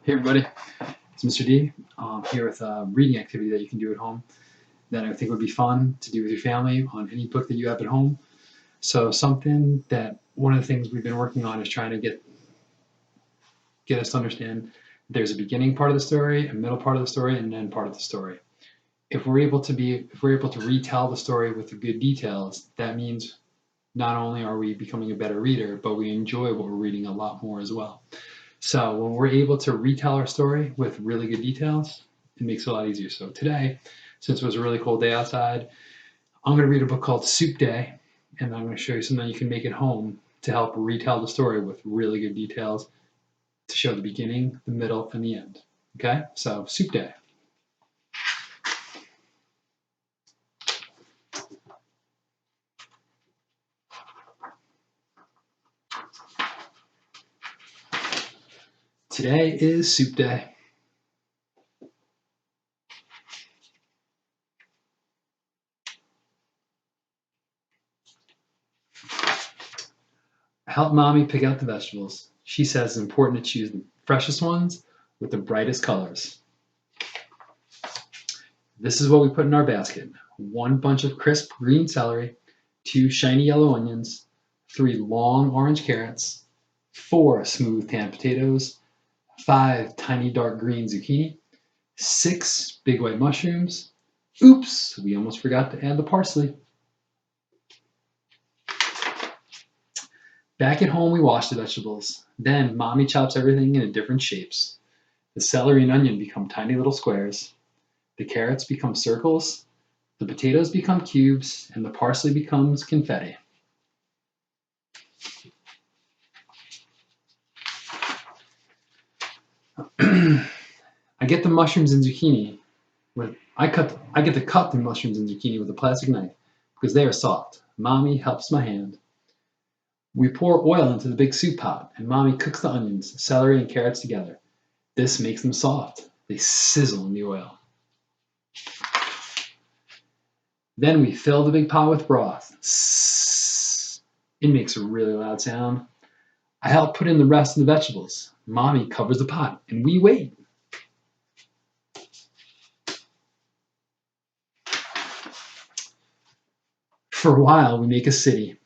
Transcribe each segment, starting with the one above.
Hey everybody, it's Mr. D. Here with a reading activity that you can do at home that I think would be fun to do with your family on any book that you have at home. So something that one of the things we've been working on is trying to get us to understand there's a beginning part of the story, a middle part of the story, and an end part of the story. If we're able to retell the story with the good details, that means not only are we becoming a better reader, but we enjoy what we're reading a lot more as well. So when we're able to retell our story with really good details, it makes it a lot easier. So today, since it was a really cold day outside, I'm going to read a book called Soup Day, and I'm going to show you something you can make at home to help retell the story with really good details to show the beginning, the middle, and the end. Okay, so Soup Day. Today is Soup Day. I help Mommy pick out the vegetables. She says it's important to choose the freshest ones with the brightest colors. This is what we put in our basket: one bunch of crisp green celery, two shiny yellow onions, three long orange carrots, four smooth tan potatoes, five tiny dark green zucchini, six big white mushrooms. Oops, we almost forgot to add the parsley. Back at home, we wash the vegetables. Then Mommy chops everything into different shapes. The celery and onion become tiny little squares. The carrots become circles. The potatoes become cubes, and the parsley becomes confetti. I get the mushrooms and zucchini I get to cut the mushrooms and zucchini with a plastic knife because they are soft. Mommy helps my hand. We pour oil into the big soup pot, and Mommy cooks the onions, celery, and carrots together. This makes them soft. They sizzle in the oil. Then we fill the big pot with broth. It makes a really loud sound. I help put in the rest of the vegetables. Mommy covers the pot, and we wait. For a while, we make a city.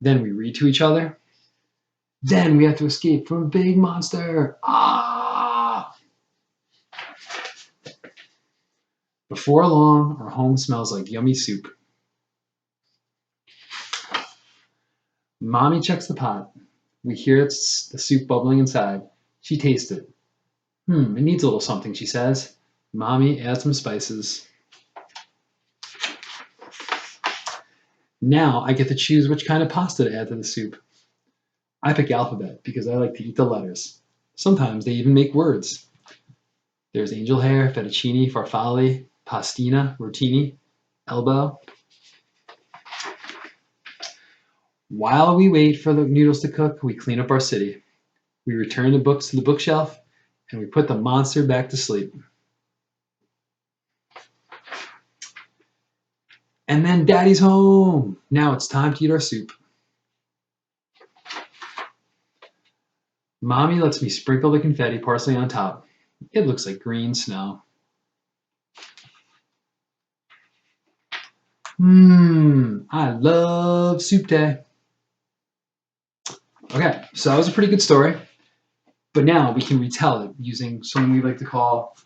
Then we read to each other. Then we have to escape from a big monster. Ah! Before long, our home smells like yummy soup. Mommy checks the pot. We hear the soup bubbling inside. She tastes it. It needs a little something, she says. Mommy adds some spices. Now I get to choose which kind of pasta to add to the soup. I pick alphabet because I like to eat the letters. Sometimes they even make words. There's angel hair, fettuccine, farfalle, pastina, rotini, elbow. While we wait for the noodles to cook, we clean up our city. We return the books to the bookshelf, and we put the monster back to sleep. And then Daddy's home. Now it's time to eat our soup. Mommy lets me sprinkle the confetti parsley on top. It looks like green snow. I love Soup Day. Okay, so that was a pretty good story. But now we can retell it using something we like to call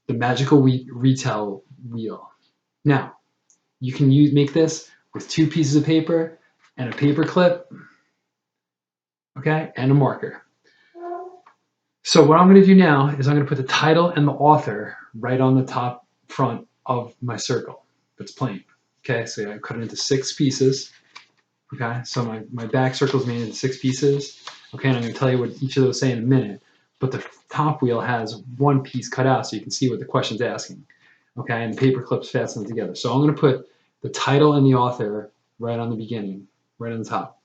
the magical retell wheel. Now, you can make this with two pieces of paper and a paper clip, okay, and a marker. So what I'm going to do now is I'm going to put the title and the author right on the top front of my circle that's plain. Okay, so I cut it into 6 pieces. Okay, so my back circle is made into 6 pieces. Okay, and I'm going to tell you what each of those say in a minute. But the top wheel has 1 piece cut out so you can see what the question's asking. Okay, and the paper clips fastened together. So I'm going to put the title and the author right on the beginning, right on the top.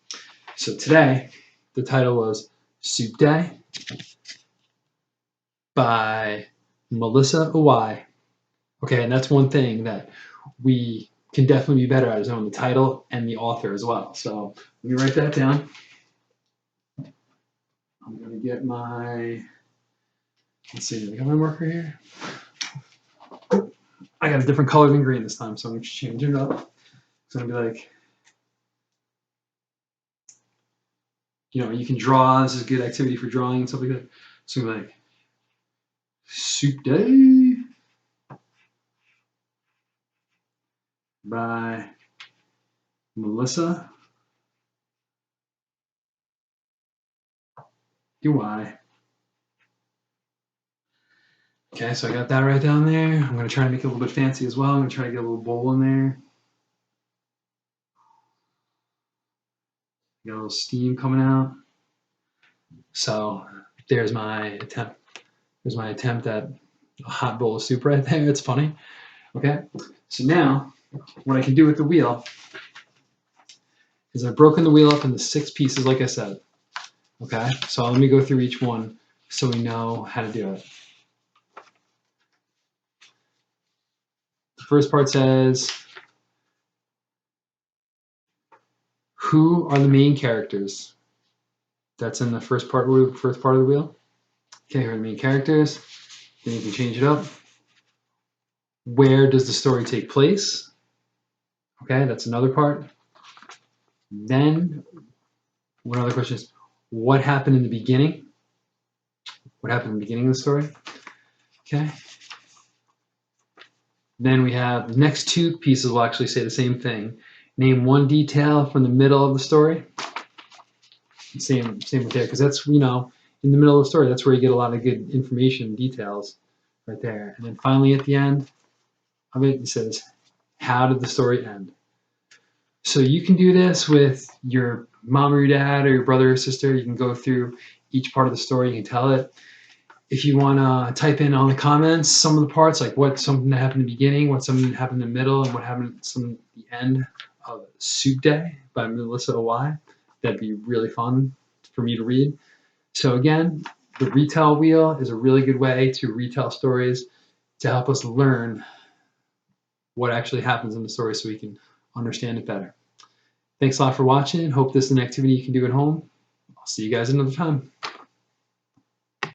So today, the title was Soup Day by Melissa Uwai. Okay, and that's one thing that we can definitely be better at, is knowing the title and the author as well. So let me write that down. I'm going to get my Let's see, I got my marker here. I got a different color than green this time, so I'm just changing it up. It's gonna be like, you know, you can draw. This is a good activity for drawing and stuff like that. So like, Soup Day by Melissa UI. Okay, so I got that right down there. I'm gonna try to make it a little bit fancy as well. I'm gonna try to get a little bowl in there. Got a little steam coming out. So there's my attempt. There's my attempt at a hot bowl of soup right there. It's funny. Okay, so now what I can do with the wheel is I've broken the wheel up into 6 pieces, like I said. Okay, so let me go through each one so we know how to do it. The first part says, who are the main characters? That's in the first part of the wheel. Okay, here are the main characters. Then you can change it up. Where does the story take place? Okay, that's another part. Then, one other question is, what happened in the beginning? What happened in the beginning of the story? Okay. Then we have the next 2 pieces will actually say the same thing. Name one detail from the middle of the story. Same with there, because that's, you know, in the middle of the story, that's where you get a lot of good information, details right there. And then finally at the end of it, it says, how did the story end? So you can do this with your mom or your dad or your brother or sister. You can go through each part of the story. You can tell it. If you want to type in on the comments some of the parts, like what something that happened in the beginning, what something that happened in the middle, and what happened at the end of Soup Day by Melissa Y. That'd be really fun for me to read. So again, the retell wheel is a really good way to retell stories to help us learn what actually happens in the story so we can understand it better. Thanks a lot for watching. Hope this is an activity you can do at home. I'll see you guys another time.